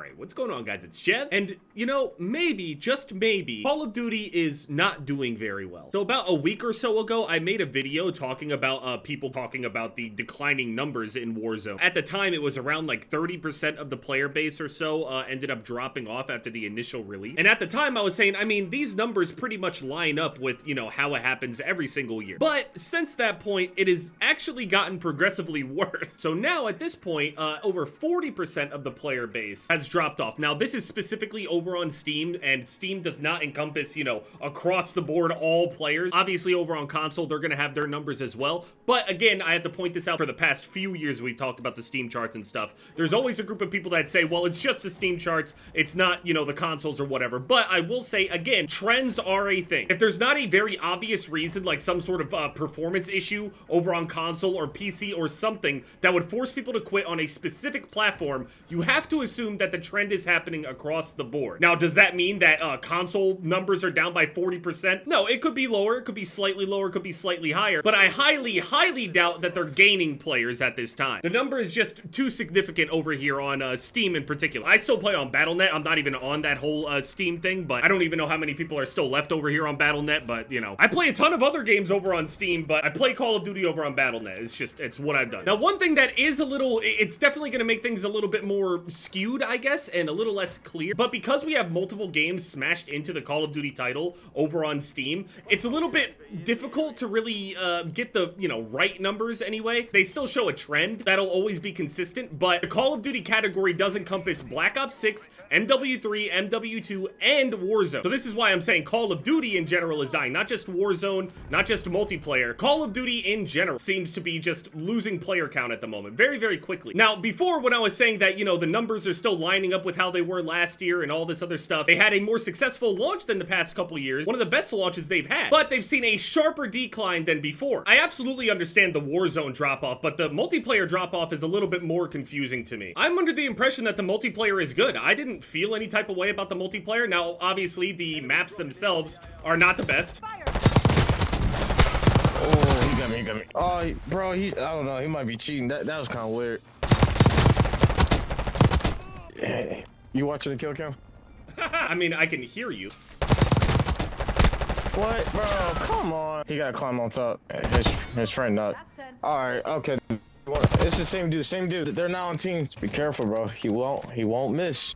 Alright, what's going on, guys? It's Jeff, and you know, maybe, just maybe, Call of Duty is not doing very well. So about a week or so ago, I made a video talking about people talking about the declining numbers in Warzone. At the time, it was around like 30% of the player base or so ended up dropping off after the initial release. And at the time, I was saying, I mean, these numbers pretty much line up with, you know, how it happens every single year. But since that point, it has actually gotten progressively worse. So now, at this point, over 40% of the player base has dropped off. Now, this is specifically over on Steam, and Steam does not encompass, you know, across the board all players. Obviously, over on console, they're gonna have their numbers as well. But again, I have to point this out, for the past few years we've talked about the Steam charts and stuff. There's always a group of people that say, well, it's just the Steam charts, it's not, you know, the consoles or whatever. But I will say, again, trends are a thing. If there's not a very obvious reason, like some sort of performance issue over on console or PC or something that would force people to quit on a specific platform, you have to assume that the trend is happening across the board. Now, does that mean that console numbers are down by 40%? No, it could be lower, it could be slightly lower, it could be slightly higher, but I highly doubt that they're gaining players at this time. The number is just too significant over here on Steam in particular. I still play on Battle.net, I'm not even on that whole Steam thing, but I don't even know how many people are still left over here on Battle.net, but you know. I play a ton of other games over on Steam, but I play Call of Duty over on Battle.net. It's what I've done. Now, one thing that is a little, it's definitely gonna make things a little bit more skewed, I guess, and a little less clear, but because we have multiple games smashed into the Call of Duty title over on Steam, it's a little bit difficult to really get the, you know, right numbers anyway. They still show a trend that'll always be consistent, but the Call of Duty category does encompass Black Ops 6, MW3, MW2, and Warzone. So this is why I'm saying Call of Duty in general is dying, not just Warzone, not just multiplayer. Call of Duty in general seems to be just losing player count at the moment, very quickly. Now, before, when I was saying that, you know, the numbers are still lining up with how they were last year and all this other stuff, they had a more successful launch than the past couple years, one of the best launches they've had, but they've seen a sharper decline than before. I absolutely understand the Warzone drop-off, but the multiplayer drop-off is a little bit more confusing to me. I'm under the impression that the multiplayer is good. I didn't feel any type of way about the multiplayer. Now, obviously, the maps themselves are not the best. Oh, he got me. Oh, bro, I don't know, he might be cheating. That was kind of weird. Hey, you watching the kill cam? I mean, I can hear you. What, bro? Come on. He gotta climb on top. His friend not. All right, okay. It's the same dude. They're now on teams. Be careful, bro. He won't miss.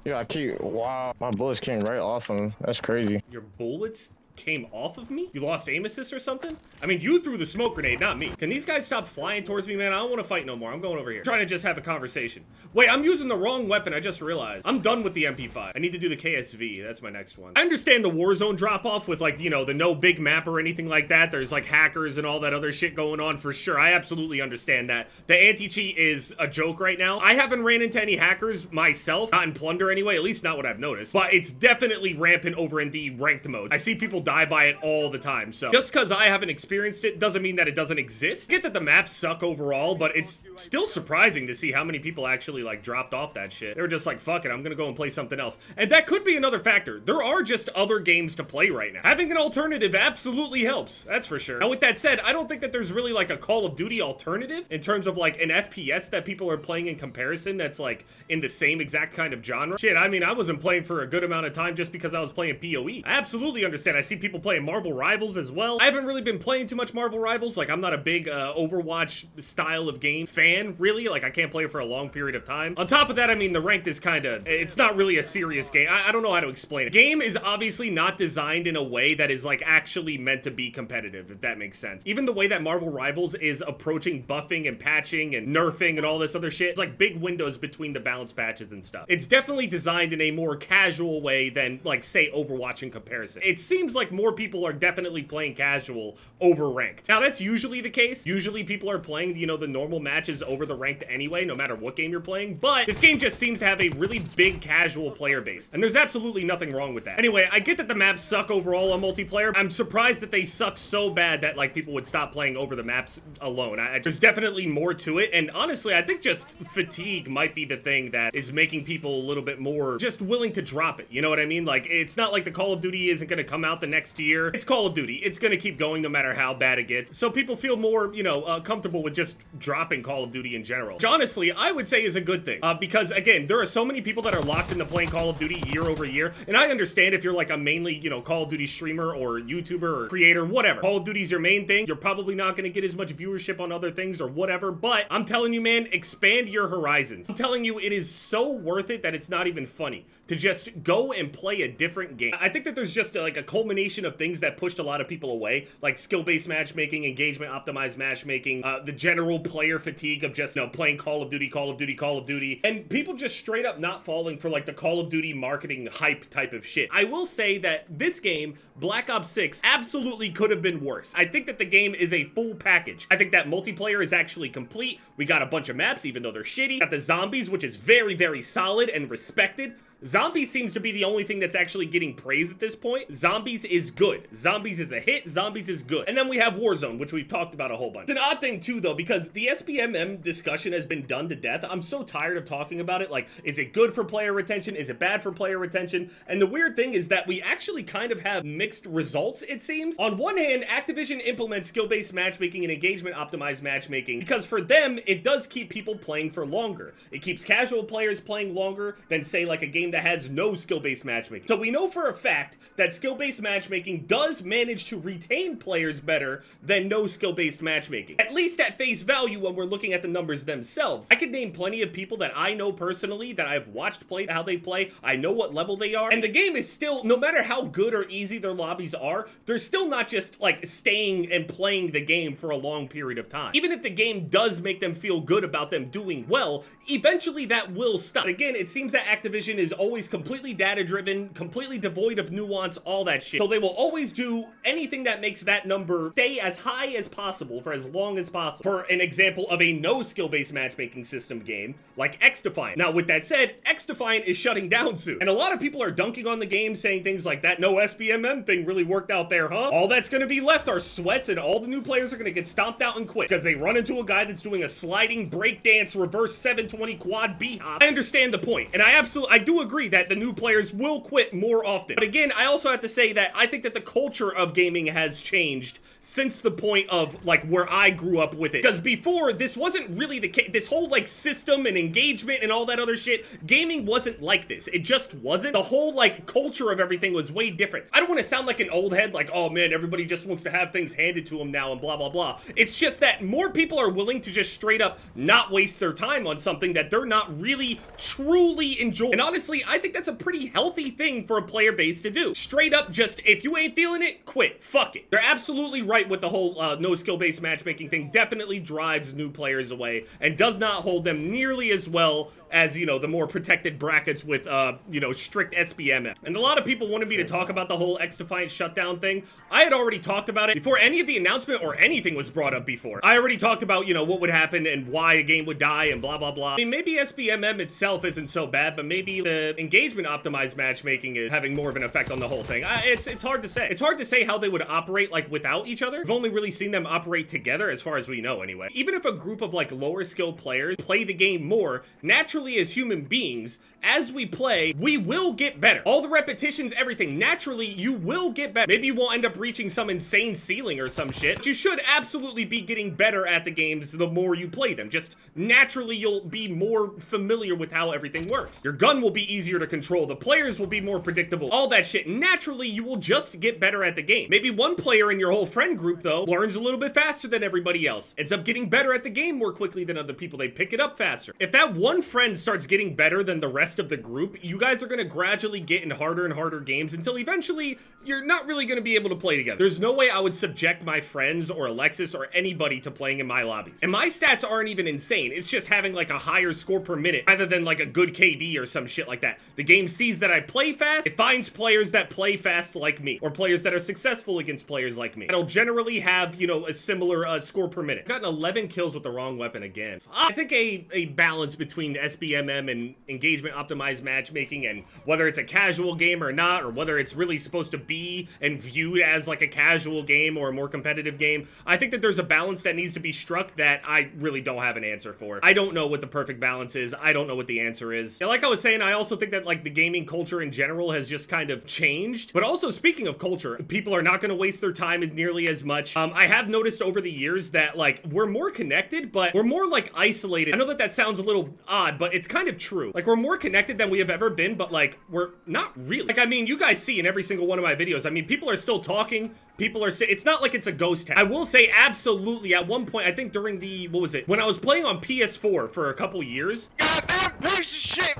You gotta keep. Wow, my bullets came right off him. That's crazy. Your bullets came off of me? You lost aim assist or something? I mean, you threw the smoke grenade, not me. Can these guys stop flying towards me, man? I don't want to fight no more. I'm going over here. I'm trying to just have a conversation. Wait, I'm using the wrong weapon. I just realized. I'm done with the MP5. I need to do the KSV. That's my next one. I understand the Warzone drop-off with, like, you know, the no big map or anything like that. There's, like, hackers and all that other shit going on for sure. I absolutely understand that. The anti-cheat is a joke right now. I haven't ran into any hackers myself. Not in Plunder anyway. At least not what I've noticed. But it's definitely rampant over in the ranked mode. I see people die by it all the time. So just because I haven't experienced it doesn't mean that it doesn't exist. I get that the maps suck overall, but it's still surprising to see how many people actually like dropped off that shit. They were just like, fuck it, I'm gonna go and play something else. And that could be another factor. There are just other games to play right now. Having an alternative absolutely helps. That's for sure. Now, with that said, I don't think that there's really like a Call of Duty alternative in terms of like an FPS that people are playing in comparison that's like in the same exact kind of genre. Shit, I mean, I wasn't playing for a good amount of time just because I was playing PoE. I absolutely understand. I see people playing Marvel Rivals as well. I haven't really been playing too much Marvel Rivals. Like, I'm not a big Overwatch style of game fan, really. Like, I can't play it for a long period of time. On top of that, I mean, the ranked is kind of, it's not really a serious game. I don't know how to explain it. Game is obviously not designed in a way that is, like, actually meant to be competitive, if that makes sense. Even the way that Marvel Rivals is approaching buffing and patching and nerfing and all this other shit, it's like big windows between the balance patches and stuff. It's definitely designed in a more casual way than, like, say, Overwatch in comparison. It seems like more people are definitely playing casual over ranked. Now, that's usually the case. Usually people are playing, you know, the normal matches over the ranked anyway, no matter what game you're playing, but this game just seems to have a really big casual player base, and there's absolutely nothing wrong with that. Anyway, I get that the maps suck overall on multiplayer. I'm surprised that they suck so bad that, like, people would stop playing over the maps alone. There's definitely more to it, and honestly, I think just fatigue might be the thing that is making people a little bit more just willing to drop it, you know what I mean? Like, it's not like the Call of Duty isn't gonna come out the next year. It's Call of Duty. It's gonna keep going no matter how bad it gets. So people feel more, you know, comfortable with just dropping Call of Duty in general. Which honestly, I would say is a good thing. Because again, there are so many people that are locked into playing Call of Duty year over year. And I understand if you're like a mainly, you know, Call of Duty streamer or YouTuber or creator, whatever. Call of Duty's your main thing. You're probably not gonna get as much viewership on other things or whatever. But I'm telling you, man, expand your horizons. I'm telling you, it is so worth it that it's not even funny to just go and play a different game. I think that there's just like a culmination of things that pushed a lot of people away, like skill-based matchmaking, engagement optimized matchmaking, the general player fatigue of just, you know, playing Call of Duty, Call of Duty, Call of Duty, and people just straight up not falling for like the Call of Duty marketing hype type of shit. I will say that this game, Black Ops 6, absolutely could have been worse. I think that the game is a full package. I think that multiplayer is actually complete. We got a bunch of maps, even though they're shitty. Got the zombies, which is very, very solid and respected. Zombies seems to be the only thing that's actually getting praised at this point. Zombies is good. Zombies is a hit. Zombies is good. And then we have Warzone, which we've talked about a whole bunch. It's an odd thing too, though, because the SPMM discussion has been done to death. I'm so tired of talking about it. Like, is it good for player retention? Is it bad for player retention? And the weird thing is that we actually kind of have mixed results, it seems. On one hand, Activision implements skill-based matchmaking and engagement optimized matchmaking because for them, it does keep people playing for longer. It keeps casual players playing longer than, say, like a game that has no skill-based matchmaking. So we know for a fact that skill-based matchmaking does manage to retain players better than no skill-based matchmaking. At least at face value when we're looking at the numbers themselves. I could name plenty of people that I know personally that I've watched play how they play. I know what level they are. And the game is still, no matter how good or easy their lobbies are, they're still not just like staying and playing the game for a long period of time. Even if the game does make them feel good about them doing well, eventually that will stop. Again, it seems that Activision is always completely data-driven, completely devoid of nuance, all that shit. So they will always do anything that makes that number stay as high as possible for as long as possible. For an example of a no skill-based matchmaking system game, like X-Defiant. Now, with that said, X-Defiant is shutting down soon. And a lot of people are dunking on the game, saying things like that no SPMM thing really worked out there, huh? All that's gonna be left are sweats, and all the new players are gonna get stomped out and quit because they run into a guy that's doing a sliding breakdance reverse 720 quad B-hop. I understand the point, and I do agree that the new players will quit more often. But again, I also have to say that I think that the culture of gaming has changed since the point of like where I grew up with it. Because before, this wasn't really the case. This whole like system and engagement and all that other shit, gaming wasn't like this. It just wasn't. The whole like culture of everything was way different. I don't want to sound like an old head, like, oh man, everybody just wants to have things handed to them now and blah, blah, blah. It's just that more people are willing to just straight up not waste their time on something that they're not really truly enjoying. And honestly, I think that's a pretty healthy thing for a player base to do. Straight up just, if you ain't feeling it, quit. Fuck it. They're absolutely right with the whole no skill-based matchmaking thing. Definitely drives new players away and does not hold them nearly as well as, you know, the more protected brackets with, you know, strict SPMM. And a lot of people wanted me to talk about the whole X-Defiant shutdown thing. I had already talked about it before any of the announcement or anything was brought up before. I already talked about, you know, what would happen and why a game would die and blah, blah, blah. I mean, maybe SPMM itself isn't so bad, but maybe the engagement optimized matchmaking is having more of an effect on the whole thing. It's hard to say. It's hard to say how they would operate, like, without each other. We've only really seen them operate together, as far as we know, anyway. Even if a group of, like, lower skilled players play the game more, naturally as human beings, as we play, we will get better. All the repetitions, everything, naturally, you will get better. Maybe you won't end up reaching some insane ceiling or some shit, but you should absolutely be getting better at the games the more you play them. Just naturally, you'll be more familiar with how everything works. Your gun will be easier to control. The players will be more predictable. All that shit. Naturally, you will just get better at the game. Maybe one player in your whole friend group, though, learns a little bit faster than everybody else. Ends up getting better at the game more quickly than other people. They pick it up faster. If that one friend starts getting better than the rest of the group, you guys are going to gradually get in harder and harder games until eventually you're not really going to be able to play together. There's no way I would subject my friends or Alexis or anybody to playing in my lobbies. And my stats aren't even insane. It's just having like a higher score per minute rather than like a good KD or some shit like that. The game sees that I play fast. It finds players that play fast like me, or players that are successful against players like me. It'll generally have, you know, a similar score per minute. I've gotten 11 kills with the wrong weapon again. I think a balance between SBMM and engagement optimized matchmaking, and whether it's a casual game or not, or whether it's really supposed to be and viewed as like a casual game or a more competitive game, I think that there's a balance that needs to be struck that I really don't have an answer for. I don't know what the perfect balance is. I don't know what the answer is. And like I was saying, I also also think that like the gaming culture in general has just kind of changed. But also, speaking of culture, people are not going to waste their time nearly as much. I have noticed over the years that like we're more connected, but we're more like isolated. I know that that sounds a little odd, but it's kind of true. Like we're more connected than we have ever been, but like we're not really. Like, I mean, you guys see in every single one of my videos, I mean, people are still talking. People are it's not like it's a ghost town. I will say absolutely at one point, I think during the, what was it? When I was playing on PS4 for a couple years. Goddamn piece of shit.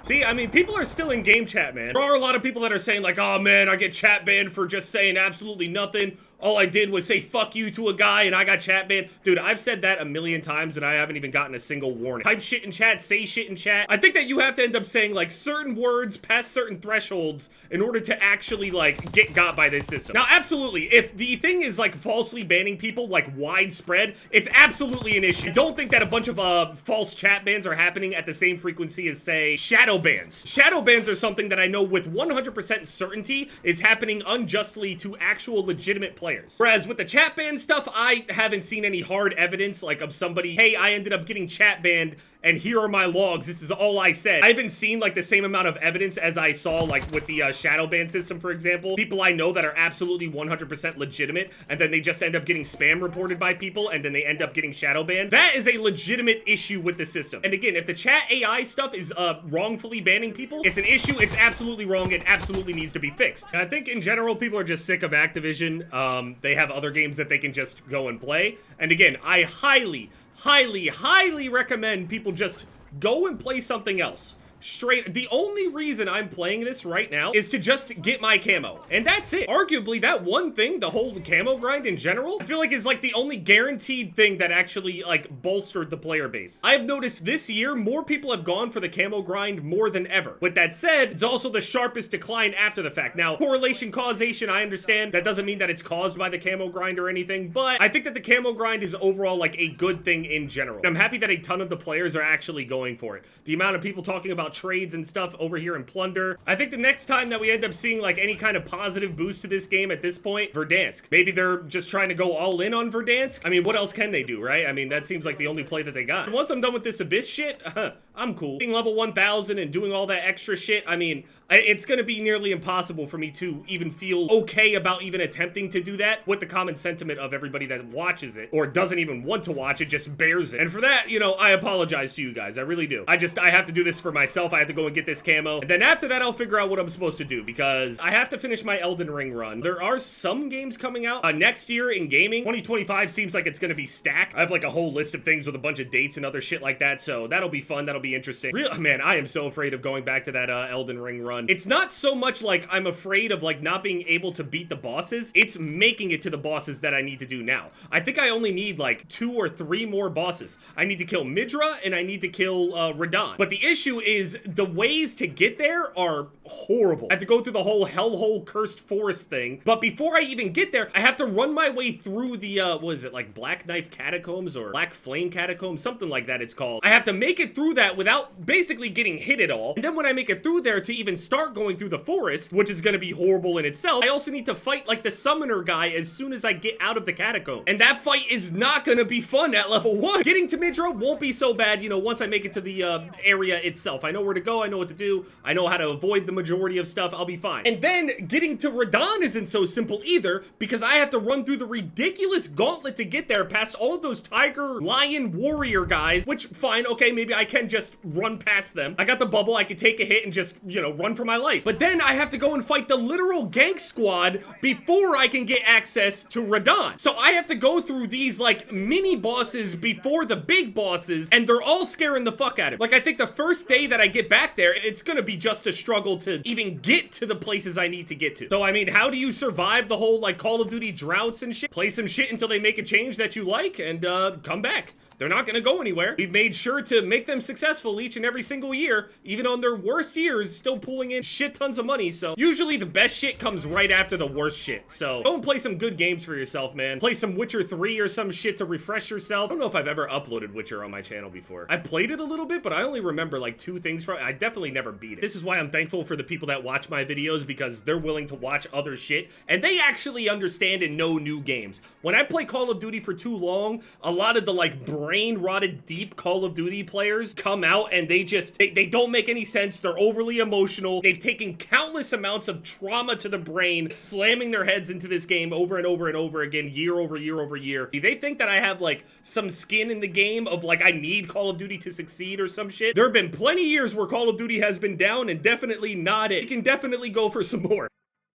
See, I mean, people are still in game chat, man. There are a lot of people that are saying like, oh man, I get chat banned for just saying absolutely nothing. All I did was say fuck you to a guy and I got chat banned. Dude, I've said that a million times and I haven't even gotten a single warning. Type shit in chat, say shit in chat. I think that you have to end up saying like certain words past certain thresholds in order to actually like get got by this system. Now, absolutely, if the thing is like falsely banning people like widespread, it's absolutely an issue. I don't think that a bunch of false chat bans are happening at the same frequency as say shadow bans. Shadow bans are something that I know with 100% certainty is happening unjustly to actual legitimate players. Whereas with the chat ban stuff, I haven't seen any hard evidence like of somebody, hey, I ended up getting chat banned and here are my logs, this is all I said. I haven't seen like the same amount of evidence as I saw like with the shadow ban system, for example. People I know that are absolutely 100% legitimate and then they just end up getting spam reported by people and then they end up getting shadow banned. That is a legitimate issue with the system. And again, if the chat AI stuff is wrongfully banning people, it's an issue, it's absolutely wrong, it absolutely needs to be fixed. And I think in general, people are just sick of Activision. They have other games that they can just go and play. And again, I highly recommend people just go and play something else. Straight, the only reason I'm playing this right now is to just get my camo, and that's it. Arguably, that one thing, the whole camo grind in general, I feel like is like the only guaranteed thing that actually like bolstered the player base. I've noticed this year, more people have gone for the camo grind more than ever. With that said, it's also the sharpest decline after the fact. Now, correlation, causation, I understand. That doesn't mean that it's caused by the camo grind or anything, but I think that the camo grind is overall like a good thing in general. And I'm happy that a ton of the players are actually going for it. The amount of people talking about trades and stuff over here in Plunder. I think the next time that we end up seeing like any kind of positive boost to this game at this point, Verdansk. Maybe they're just trying to go all in on Verdansk. I mean, what else can they do, right? I mean, that seems like the only play that they got. And once I'm done with this Abyss shit, I'm cool. Being level 1000 and doing all that extra shit, I mean, it's gonna be nearly impossible for me to even feel okay about even attempting to do that with the common sentiment of everybody that watches it or doesn't even want to watch it, just bears it. And for that, you know, I apologize to you guys. I really do. I have to do this for myself. I have to go and get this camo. And then after that, I'll figure out what I'm supposed to do because I have to finish my Elden Ring run. There are some games coming out next year in gaming. 2025 seems like it's gonna be stacked. I have like a whole list of things with a bunch of dates and other shit like that. So that'll be fun. That'll be interesting. Man, I am so afraid of going back to that Elden Ring run. It's not so much like I'm afraid of like not being able to beat the bosses. It's making it to the bosses that I need to do now. I think I only need like 2 or 3 more bosses. I need to kill Midra and I need to kill Radahn. But the issue is the ways to get there are horrible. I have to go through the whole hellhole cursed forest thing. But before I even get there, I have to run my way through the, what is it, like Black Knife Catacombs or Black Flame Catacombs? Something like that it's called. I have to make it through that without basically getting hit at all. And then when I make it through there to even start going through the forest, which is gonna be horrible in itself, I also need to fight like the summoner guy as soon as I get out of the catacomb. And that fight is not gonna be fun at level 1. Getting to Midra won't be so bad, you know, once I make it to the area itself. I know where to go, I know what to do, I know how to avoid the majority of stuff, I'll be fine. And then getting to Radahn isn't so simple either, because I have to run through the ridiculous gauntlet to get there past all of those tiger, lion, warrior guys, which, fine, okay, maybe I can just run past them. I got the bubble, I could take a hit and just, you know, run for my life. But then I have to go and fight the literal gank squad before I can get access to Radahn. So I have to go through these, like, mini bosses before the big bosses, and they're all scaring the fuck out of me. Like, I think the first day that I get back there, it's gonna be just a struggle to even get to the places I need to get to. So, I mean, how do you survive the whole, like, Call of Duty droughts and shit? Play some shit until they make a change that you like, and, come back. They're not gonna go anywhere. We've made sure to make them successful each and every single year, even on their worst years, still pulling in shit tons of money. So usually the best shit comes right after the worst shit. So go and play some good games for yourself, man. Play some Witcher 3 or some shit to refresh yourself. I don't know if I've ever uploaded Witcher on my channel before. I played it a little bit, but I only remember like 2 things from it. I definitely never beat it. This is why I'm thankful for the people that watch my videos, because they're willing to watch other shit and they actually understand and know new games. When I play Call of Duty for too long, a lot of the like brain rotted deep Call of Duty players come out and they just, they don't make any sense. They're overly emotional. They've taken countless amounts of trauma to the brain, slamming their heads into this game over and over and over again, year over year over year. They think that I have like some skin in the game of like I need Call of Duty to succeed or some shit. There have been plenty of years where Call of Duty has been down and definitely not it. We can definitely go for some more.